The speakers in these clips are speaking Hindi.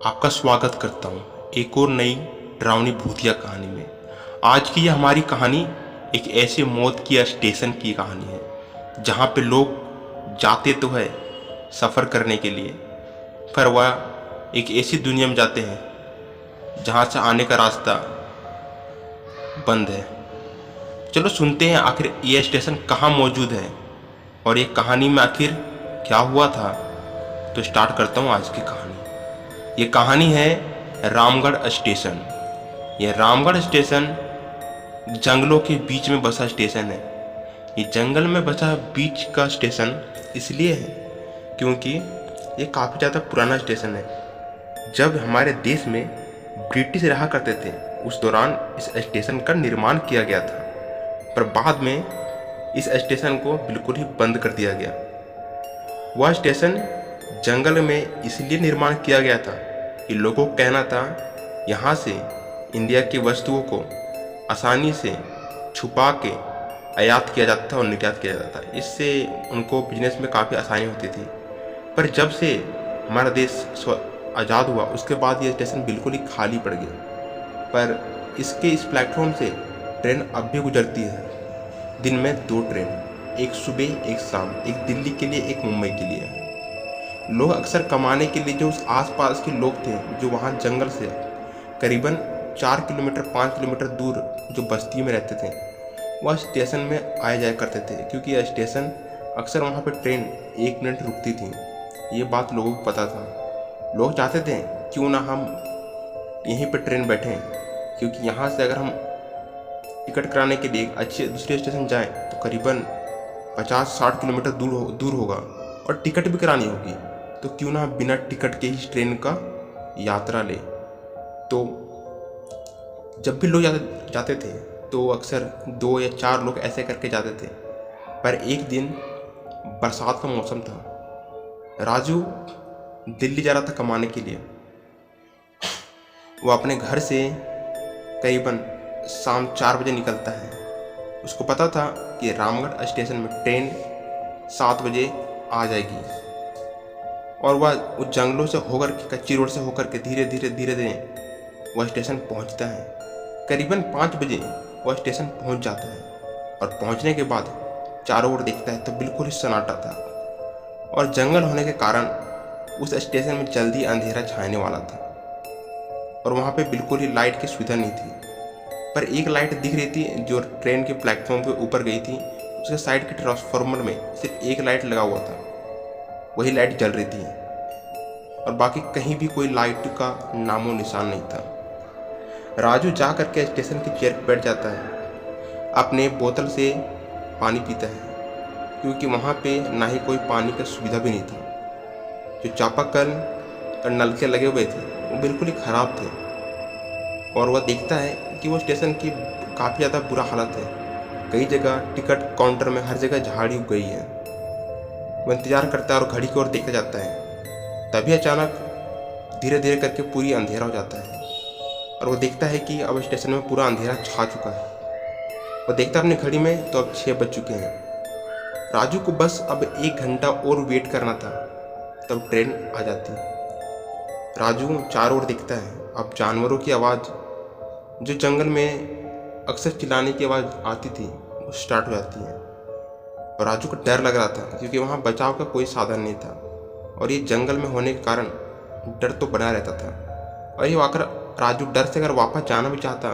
आपका स्वागत करता हूँ एक और नई डरावनी भूतिया कहानी में। आज की यह हमारी कहानी एक ऐसे मौत की स्टेशन की कहानी है जहाँ पे लोग जाते तो है सफ़र करने के लिए, पर वह एक ऐसी दुनिया में जाते हैं जहाँ से आने का रास्ता बंद है। चलो सुनते हैं आखिर यह स्टेशन कहाँ मौजूद है और ये कहानी में आखिर क्या हुआ था। तो स्टार्ट करता हूँ आज की कहानी। ये कहानी है रामगढ़ स्टेशन। यह रामगढ़ स्टेशन जंगलों के बीच में बसा स्टेशन है। ये जंगल में बसा बीच का स्टेशन इसलिए है क्योंकि ये काफ़ी ज़्यादा पुराना स्टेशन है। जब हमारे देश में ब्रिटिश रहा करते थे उस दौरान इस स्टेशन का निर्माण किया गया था, पर बाद में इस स्टेशन को बिल्कुल ही बंद कर दिया गया। वह स्टेशन जंगल में इसलिए निर्माण किया गया था कि लोगों को कहना था यहाँ से इंडिया की वस्तुओं को आसानी से छुपा के आयात किया जाता था और निर्यात किया जाता था। इससे उनको बिजनेस में काफ़ी आसानी होती थी। पर जब से हमारा देश आज़ाद हुआ उसके बाद ये स्टेशन बिल्कुल ही खाली पड़ गया। पर इसके इस प्लेटफॉर्म से ट्रेन अब भी गुजरती है। दिन में 2 ट्रेन, एक सुबह एक शाम, एक दिल्ली के लिए एक मुंबई के लिए। लोग अक्सर कमाने के लिए जो उस आसपास के लोग थे जो वहाँ जंगल से करीबन 4 किलोमीटर 5 किलोमीटर दूर जो बस्ती में रहते थे वह स्टेशन में आए जाया करते थे, क्योंकि यह स्टेशन अक्सर वहाँ पर ट्रेन 1 मिनट रुकती थी। ये बात लोगों को पता था। लोग चाहते थे क्यों ना हम यहीं पर ट्रेन बैठें, क्योंकि यहाँ से अगर हम टिकट कराने के लिए अच्छे दूसरे स्टेशन जाएं तो करीबन 50-60 किलोमीटर दूर होगा और टिकट भी करानी होगी, तो क्यों ना बिना टिकट के ही ट्रेन का यात्रा ले। तो जब भी लोग जाते थे तो अक्सर 2 या 4 लोग ऐसे करके जाते थे। पर एक दिन बरसात का मौसम था। राजू दिल्ली जा रहा था कमाने के लिए। वो अपने घर से करीबन शाम 4 बजे निकलता है। उसको पता था कि रामगढ़ स्टेशन में ट्रेन 7 बजे आ जाएगी और वह उस जंगलों से होकर के कच्ची रोड से होकर के धीरे धीरे वह स्टेशन पहुंचता है। करीबन 5 बजे वह स्टेशन पहुंच जाता है और पहुंचने के बाद चारों ओर देखता है तो बिल्कुल ही सन्नाटा था और जंगल होने के कारण उस स्टेशन में जल्दी अंधेरा छाने वाला था और वहाँ पे बिल्कुल ही लाइट की सुविधा नहीं थी। पर एक लाइट दिख रही थी जो ट्रेन के प्लेटफॉर्म पे ऊपर गई थी। उसके साइड के ट्रांसफार्मर में सिर्फ एक लाइट लगा हुआ था, वही लाइट जल रही थी और बाकी कहीं भी कोई लाइट का नामो निशान नहीं था। राजू जा करके स्टेशन की चेयर पर बैठ जाता है। अपने बोतल से पानी पीता है, क्योंकि वहाँ पे ना ही कोई पानी की सुविधा भी नहीं था। जो चापाकल और नलके लगे हुए थे वो बिल्कुल ही ख़राब थे और वह देखता है कि वो स्टेशन की काफ़ी ज़्यादा बुरा हालत है। कई जगह टिकट काउंटर में हर जगह झाड़ी उग गई है। वह इंतज़ार करता है और घड़ी की ओर देखता जाता है। तभी अचानक धीरे धीरे करके पूरी अंधेरा हो जाता है और वो देखता है कि अब स्टेशन में पूरा अंधेरा छा चुका है। वो देखता है अपनी घड़ी में तो अब 6 बज चुके हैं। राजू को बस अब 1 घंटा और वेट करना था, तब ट्रेन आ जाती। राजू चारों ओर देखता है। अब जानवरों की आवाज़ जो जंगल में अक्सर चिल्लाने की आवाज़ आती थी वो स्टार्ट हो जाती है और राजू को डर लग रहा था, क्योंकि वहाँ बचाव का कोई साधन नहीं था और ये जंगल में होने के कारण डर तो बना रहता था। और ये आकर राजू डर से अगर वापस जाना भी चाहता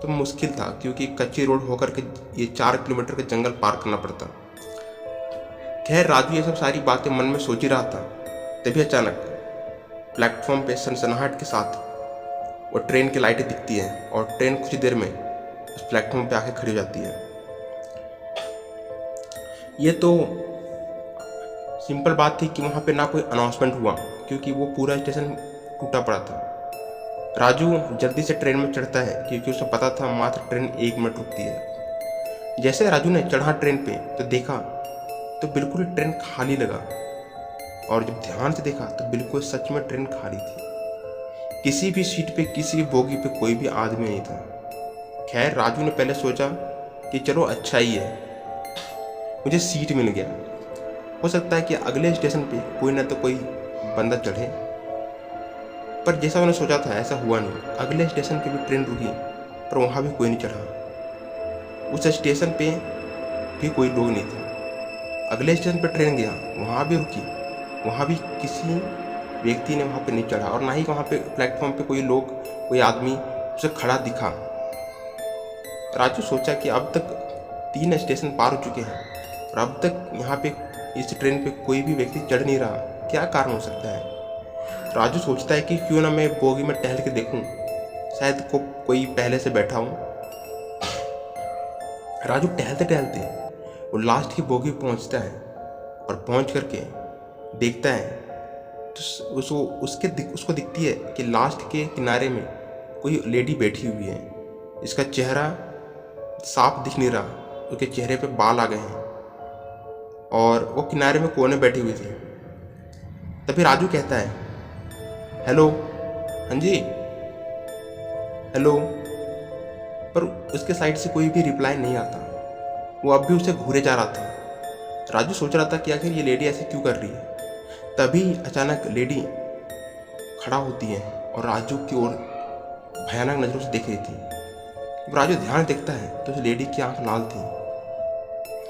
तो मुश्किल था, क्योंकि कच्ची रोड होकर के ये 4 किलोमीटर का जंगल पार करना पड़ता। खैर राजू ये सब सारी बातें मन में सोच ही रहा था। तभी अचानक प्लेटफॉर्म पे सनसनाहट के साथ वो ट्रेन की लाइटें दिखती हैं और ट्रेन कुछ देर में उस प्लेटफॉर्म पे आके खड़ी हो जाती है। ये तो सिंपल बात थी कि वहाँ पे ना कोई अनाउंसमेंट हुआ, क्योंकि वो पूरा स्टेशन टूटा पड़ा था। राजू जल्दी से ट्रेन में चढ़ता है, क्योंकि उसे पता था मात्र ट्रेन 1 मिनट रुकती है। जैसे राजू ने चढ़ा ट्रेन पे तो देखा तो बिल्कुल ट्रेन खाली लगा और जब ध्यान से देखा तो बिल्कुल सच में ट्रेन खाली थी। किसी भी सीट पे, किसी भी बोगी पे कोई भी आदमी नहीं था। खैर राजू ने पहले सोचा कि चलो अच्छा ही है, मुझे सीट मिल गया, हो सकता है कि अगले स्टेशन पे कोई ना तो कोई बंदा चढ़े। पर जैसा उन्होंने सोचा था ऐसा हुआ नहीं। अगले स्टेशन पे भी ट्रेन रुकी, पर वहाँ भी कोई नहीं चढ़ा। उस स्टेशन पे भी कोई लोग नहीं था। अगले स्टेशन पे ट्रेन गया, वहाँ भी रुकी, वहाँ भी किसी व्यक्ति ने वहाँ पे नहीं चढ़ा, और ना ही वहाँ पे प्लेटफॉर्म पे कोई लोग, कोई आदमी उसे खड़ा दिखा। राजू सोचा कि अब तक 3 स्टेशन पार हो चुके हैं और अब तक यहाँ पे इस ट्रेन पे कोई भी व्यक्ति चढ़ नहीं रहा, क्या कारण हो सकता है। राजू सोचता है कि क्यों ना मैं बोगी में टहल के देखूं, शायद कोई पहले से बैठा हूं। राजू टहलते टहलते वो लास्ट की बोगी पहुंचता है और पहुंच करके देखता है तो उसको दिखती है कि लास्ट के किनारे में कोई लेडी बैठी हुई है। इसका चेहरा साफ दिख नहीं रहा, उसके चेहरे पे बाल आ गए हैं और वो किनारे में कोने बैठी हुई थी। तभी राजू कहता है, हेलो, हाँ जी, हेलो, पर उसके साइड से कोई भी रिप्लाई नहीं आता। वो अब भी उसे घूरे जा रहा था। राजू सोच रहा था कि आखिर ये लेडी ऐसे क्यों कर रही है। तभी अचानक लेडी खड़ा होती है और राजू की ओर भयानक नजरों से देख रही थी। जब राजू ध्यान से देखता है तो उस लेडी की आंख लाल थी।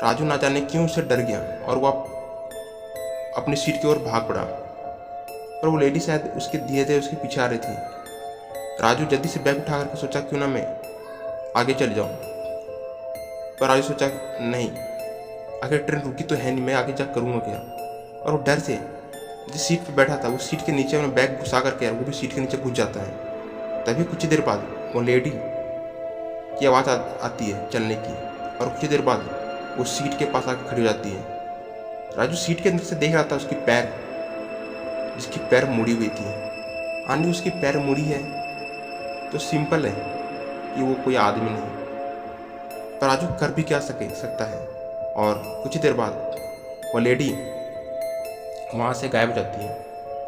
राजू ना जाने क्यों उससे डर गया और वह अपनी सीट की ओर भाग पड़ा, पर वो लेडी शायद उसके धीरे धीरे उसके पीछे आ रही थी। राजू जल्दी से बैग उठा करके सोचा क्यों ना मैं आगे चल जाऊं, पर राजू सोचा नहीं, आखिर ट्रेन रुकी तो है नहीं, मैं आगे जा करूँगा क्या। और वो डर से जिस सीट पर बैठा था उस सीट के नीचे अपना बैग घुसा करके वो भी सीट के नीचे घुस जाता है। तभी कुछ देर बाद वो लेडी की आवाज़ आती है चलने की, और कुछ देर बाद वो सीट के पास आकर खड़ी हो जाती है। राजू सीट के अंदर से देख रहा था जिसकी पैर मुड़ी हुई थी। आने उसकी पैर मुड़ी है तो सिंपल है कि वो कोई आदमी नहीं, पर राजू कर भी क्या सकता है। और कुछ देर बाद वो लेडी वहाँ से गायब हो जाती है।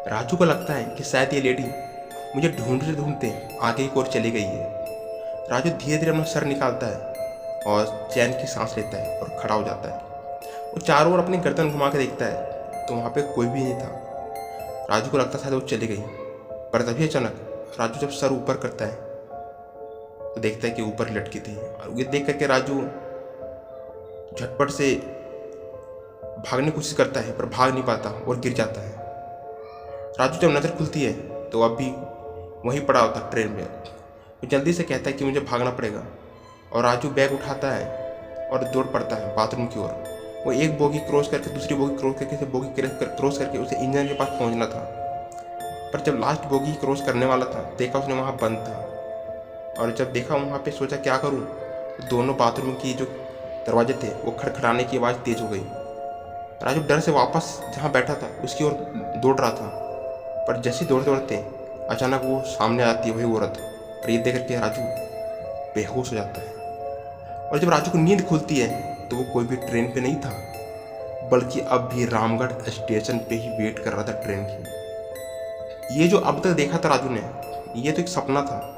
राजू को लगता है कि शायद ये लेडी मुझे ढूंढते ढूंढते आगे की ओर चली गई है। राजू धीरे धीरे अपना सर निकालता है और चैन की सांस लेता है और खड़ा हो जाता है। वो चारों ओर अपनी गर्दन घुमा के देखता है तो वहाँ पे कोई भी नहीं था। राजू को लगता शायद वो चली गई, पर तभी अचानक राजू जब सर ऊपर करता है तो देखता है कि ऊपर लटकी थी। और ये देख करके राजू झटपट से भागने की कोशिश करता है, पर भाग नहीं पाता और गिर जाता है। राजू जब नज़र खुलती है तो अब भी वहीं पड़ा होता ट्रेन में। वो जल्दी से कहता है कि मुझे भागना पड़ेगा, और राजू बैग उठाता है और दौड़ पड़ता है बाथरूम की ओर। वो एक बोगी क्रॉस करके दूसरी बोगी क्रॉस करके बोगी क्रॉस करके उसे इंजन के पास पहुंचना था, पर जब लास्ट बोगी क्रॉस करने वाला था देखा उसने वहाँ बंद था। और जब देखा वहाँ पे सोचा क्या करूँ, तो दोनों बाथरूम की जो दरवाजे थे वो खड़खड़ाने की आवाज़ तेज हो गई। राजू डर से वापस जहाँ बैठा था उसकी ओर दौड़ रहा था, पर जैसे दौड़ते दौड़ते अचानक वो सामने आती है वही औरत, और ये देख करके राजू बेहोश हो जाता है। और जब राजू को नींद खुलती है तो वो कोई भी ट्रेन पे नहीं था, बल्कि अब भी रामगढ़ स्टेशन पे ही वेट कर रहा था ट्रेन की। ये जो अब तक देखा था राजू ने, ये तो एक सपना था।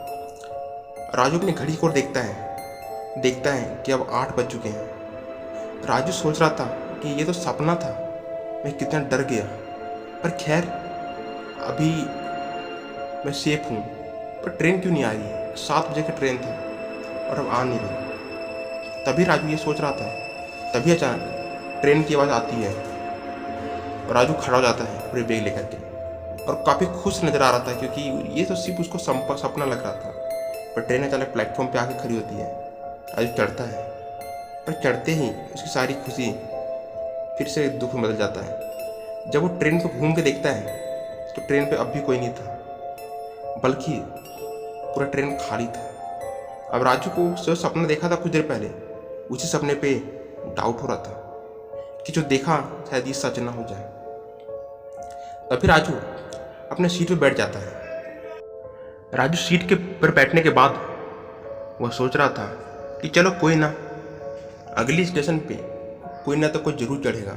राजू अपनी घड़ी को देखता है कि अब 8 बज चुके हैं। राजू सोच रहा था कि ये तो सपना था, मैं कितना डर गया, पर खैर अभी मैं सेफ हूँ। पर ट्रेन क्यों नहीं आ रही है? 7 बजे की ट्रेन थी और अब आ नहीं रही। तभी राजू ये सोच रहा था, तभी अचानक ट्रेन की आवाज़ आती है और राजू खड़ा हो जाता है पूरे बैग लेकर के, और काफ़ी खुश नज़र आ रहा था क्योंकि ये तो सिर्फ उसको सपना लग रहा था। पर ट्रेन अचानक प्लेटफॉर्म पे आके खड़ी होती है। राजू चढ़ता है, पर चढ़ते ही उसकी सारी खुशी फिर से दुख में बदल जाता है। जब वो ट्रेन को घूम के देखता है तो ट्रेन पे अब भी कोई नहीं था, बल्कि पूरा ट्रेन खाली था। अब राजू को जो सपना देखा था कुछ देर पहले, उसी सपने पे डाउट हो रहा था कि जो देखा शायद ये सच ना हो जाए। तभी राजू अपने सीट पे बैठ जाता है। राजू सीट के पर बैठने के बाद वह सोच रहा था कि चलो कोई ना, अगली स्टेशन पे कोई ना तो कोई जरूर चढ़ेगा।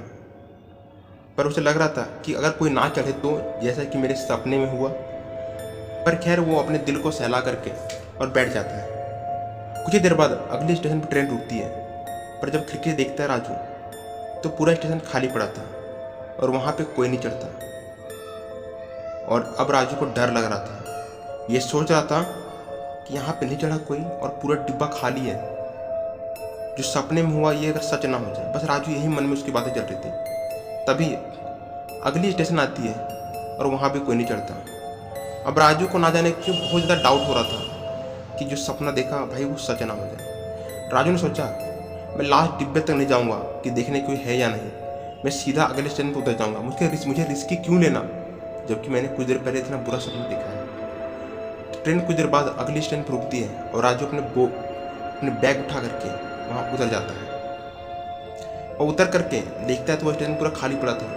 पर उसे लग रहा था कि अगर कोई ना चढ़े तो जैसा कि मेरे सपने में हुआ। पर खैर वो अपने दिल को सहला करके और बैठ जाता है। कुछ ही देर बाद अगले स्टेशन पर ट्रेन रुकती है, पर जब खिड़की से देखता है राजू तो पूरा स्टेशन खाली पड़ा था और वहाँ पे कोई नहीं चढ़ता। और अब राजू को डर लग रहा था ये सोच रहा था कि यहाँ पे नहीं चढ़ा कोई और पूरा डिब्बा खाली है, जो सपने में हुआ ये अगर सच ना हो जाए। बस राजू यही मन में उसकी बातें चल रही थी। तभी अगली स्टेशन आती है और वहाँ भी कोई नहीं चढ़ता। अब राजू को ना जाने क्यों बहुत ज़्यादा डाउट हो रहा था कि जो सपना देखा भाई वो सच ना हो जाए। राजू ने सोचा मैं लास्ट डिब्बे तक नहीं जाऊँगा कि देखने कोई है या नहीं, मैं सीधा अगले स्टेशन पर उतर जाऊँगा। मुझे रिस्की क्यों लेना, जबकि मैंने कुछ देर पहले इतना बुरा सपना देखा है। तो ट्रेन कुछ देर बाद अगली स्टेशन पर रुकती है और राजू अपने बैग उठा करके वहाँ उतर जाता है। और उतर करके देखता है तो वो स्टेशन पूरा खाली पड़ा था,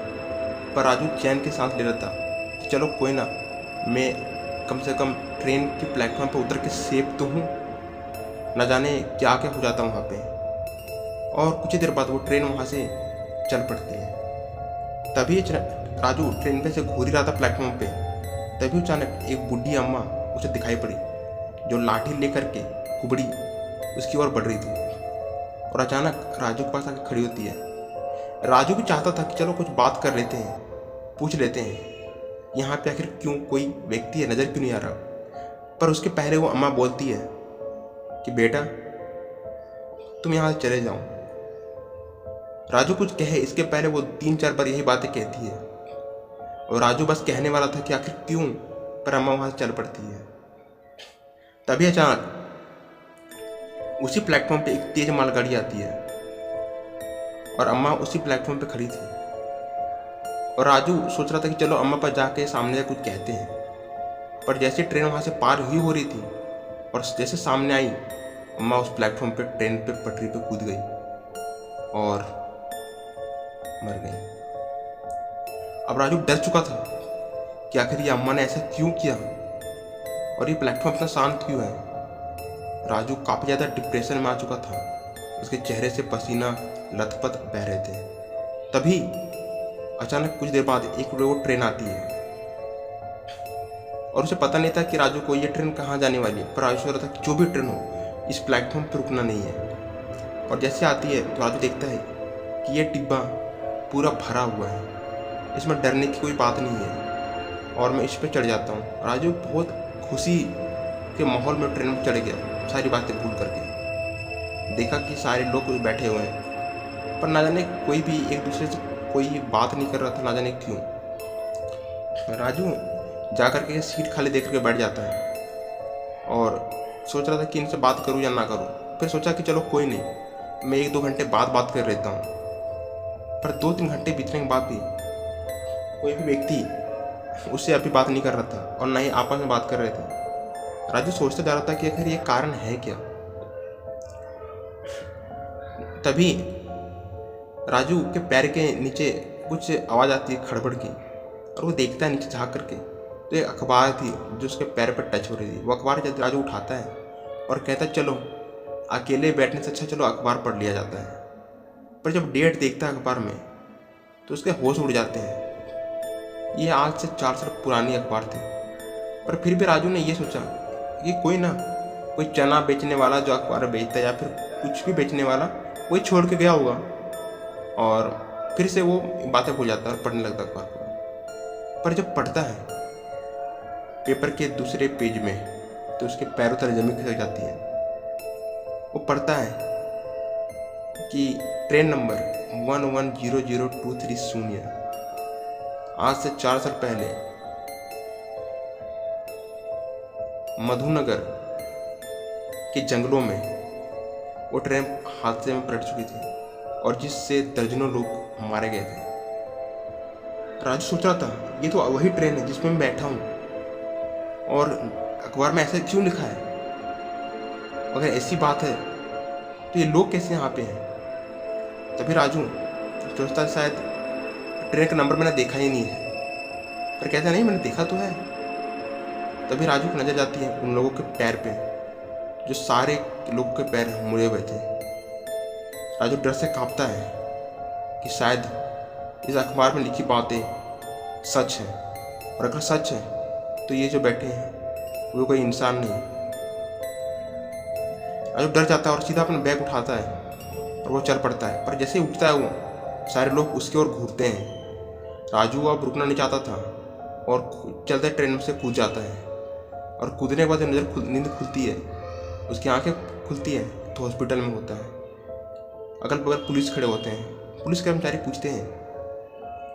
पर राजू चैन के सांस ले रहा था कि चलो कोई ना, मैं कम से कम ट्रेन के प्लेटफॉर्म पर उतर के सेफ तो हूँ, न जाने क्या क्या हो जाता वहाँ पे। और कुछ ही देर बाद वो ट्रेन वहाँ से चल पड़ती है। तभी राजू ट्रेन पे से घूर ही रहा था प्लेटफॉर्म पे, तभी अचानक एक बूढ़ी अम्मा उसे दिखाई पड़ी, जो लाठी लेकर के कुबड़ी उसकी ओर बढ़ रही थी और अचानक राजू के पास आके खड़ी होती है। राजू भी चाहता था कि चलो कुछ बात कर लेते हैं, पूछ लेते हैं यहाँ पे आखिर क्यों कोई व्यक्ति है, नज़र क्यों नहीं आ रहा। पर उसके पहले वो अम्मा बोलती है कि बेटा तुम यहाँ से चले जाओ। राजू कुछ कहे इसके पहले वो 3-4 बार यही बातें कहती है और राजू बस कहने वाला था कि आखिर क्यों, पर अम्मा वहाँ से चल पड़ती है। तभी अचानक उसी प्लेटफॉर्म पे एक तेज मालगाड़ी आती है और अम्मा उसी प्लेटफॉर्म पे खड़ी थी। और राजू सोच रहा था कि चलो अम्मा पर जाके सामने से कुछ कहते हैं, पर जैसे ट्रेन वहाँ से पार ही हो रही थी और जैसे सामने आई, अम्मा उस प्लेटफॉर्म पे ट्रेन पे पटरी पे कूद गई और मर गई। अब राजू डर चुका था कि आखिर ये अम्मा ने ऐसा क्यों किया और ये प्लेटफॉर्म इतना शांत क्यों है। राजू काफ़ी ज़्यादा डिप्रेशन में आ चुका था, उसके चेहरे से पसीना लथपथ बह रहे थे। तभी अचानक कुछ देर बाद एक वो ट्रेन आती है और उसे पता नहीं था कि राजू को ये ट्रेन कहाँ जाने वाली है, पर राजू सोच रहा था कि जो भी ट्रेन हो इस प्लेटफॉर्म पर रुकना नहीं है। और जैसे आती है तो राजू देखता है कि ये डिब्बा पूरा भरा हुआ है, इसमें डरने की कोई बात नहीं है और मैं इस पर चढ़ जाता हूँ। राजू बहुत खुशी के माहौल में ट्रेन में चढ़ गया, सारी बातें भूल करके। देखा कि सारे लोग बैठे हुए हैं, पर ना जाने कोई भी एक दूसरे से कोई बात नहीं कर रहा था, ना जाने क्यों। राजू जा कर के सीट खाली देख करके बैठ जाता है और सोच रहा था कि इनसे बात करूं या ना करूं। फिर सोचा कि चलो कोई नहीं, मैं 1-2 घंटे बाद बात कर लेता हूं। पर 2-3 घंटे बीतने के बाद भी कोई भी व्यक्ति उससे अभी बात नहीं कर रहा था और ना ही आपस में बात कर रहे थे। राजू सोचता जा रहा था कि आखिर ये कारण है क्या। तभी राजू के पैर के नीचे कुछ आवाज़ आती है खड़बड़ की और वो देखता है नीचे झाँक करके, तो एक अखबार थी जो उसके पैर पर टच हो रही थी। वो अखबार जब राजू उठाता है और कहता है चलो अकेले बैठने से अच्छा चलो अखबार पढ़ लिया जाता है। पर जब डेट देखता है अखबार में तो उसके होश उड़ जाते हैं। ये आज से 4 साल पुरानी अखबार थी। पर फिर भी राजू ने ये सोचा कि कोई चना बेचने वाला जो अखबार बेचता है या फिर कुछ भी बेचने वाला कोई छोड़ के गया होगा, और फिर से वो बातें भूल जाता है और पढ़ने लगता अखबार को। पर जब पढ़ता है पेपर के दूसरे पेज में तो उसके पैरों तले जमीन खिसक जाती है। वो पढ़ता है कि ट्रेन नंबर 110023 आज से 4 साल पहले मधुनगर के जंगलों में वो ट्रेन हादसे में पलट चुकी थी और जिससे दर्जनों लोग मारे गए थे। राजू सोच रहा था ये तो वही ट्रेन है जिसमें मैं बैठा हूँ, और अखबार में ऐसा क्यों लिखा है। अगर ऐसी बात है तो ये लोग कैसे यहाँ पे हैं। तभी राजू सोचता शायद ट्रेन का नंबर मैंने देखा ही नहीं है, पर कहता नहीं मैंने देखा तो है। तभी राजू को नजर जाती है उन लोगों के पैर पे, जो सारे लोगों के पैर मुड़े हुए थे। राजू डर से कांपता है कि शायद इस अखबार में लिखी बातें सच है, और अगर सच है तो ये जो बैठे हैं वो कोई इंसान नहीं। राजू डर जाता है और सीधा अपना बैग उठाता है और वो चल पड़ता है। पर जैसे ही उठता है वो सारे लोग उसकी ओर घूरते हैं। राजू अब रुकना नहीं चाहता था और चलते ट्रेन में से कूद जाता है और कूदने के बाद जब नींद खुलती है, उसकी आंखें खुलती है तो हॉस्पिटल में होता है। अगल बगल पुलिस खड़े होते हैं। पुलिस कर्मचारी पूछते हैं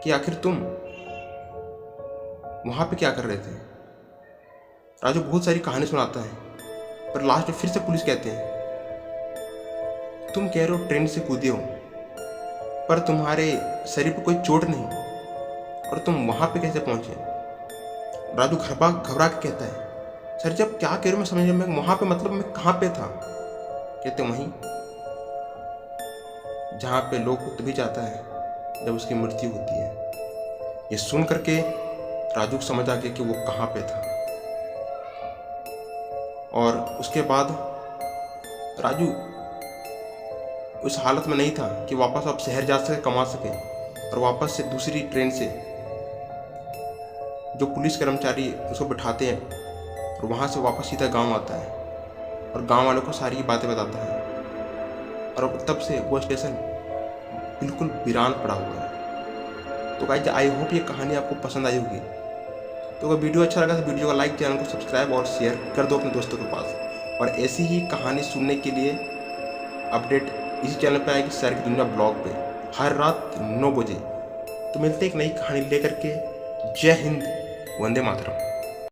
कि आखिर तुम वहाँ पे क्या कर रहे थे। राजू बहुत सारी कहानी सुनाता है, पर लास्ट में फिर से पुलिस कहते हैं तुम कह रहे हो ट्रेन से कूदे हो, पर तुम्हारे शरीर पर कोई चोट नहीं, और तुम वहाँ पे कैसे पहुँचे। राजू घबरा के कहता है सर जब क्या कह रहे हो मैं समझ रहा, मैं वहाँ पे मतलब मैं कहाँ पे था। कहते वहीं जहाँ पे लोग को तभी जाता है जब उसकी मृत्यु होती है। ये सुन करके राजू को समझ आ गया कि वो कहाँ पे था। और उसके बाद राजू उस हालत में नहीं था कि वापस आप शहर जा सके, कमा सके, और वापस से दूसरी ट्रेन से जो पुलिस कर्मचारी उसको बिठाते हैं और वहाँ से वापस सीधा गांव आता है और गांव वालों को सारी बातें बताता है। और तब से वो स्टेशन बिल्कुल वीरान पड़ा हुआ है। तो गाइस आई होप ये कहानी आपको पसंद आई होगी। तो अगर वीडियो अच्छा लगा तो वीडियो को लाइक, चैनल को सब्सक्राइब और शेयर कर दो अपने दोस्तों के पास। और ऐसी ही कहानी सुनने के लिए अपडेट इसी चैनल पर आएगी, शहर की दुनिया ब्लॉग पे हर रात 9 बजे। तो मिलते एक नई कहानी लेकर के। जय हिंद, वंदे मातरम।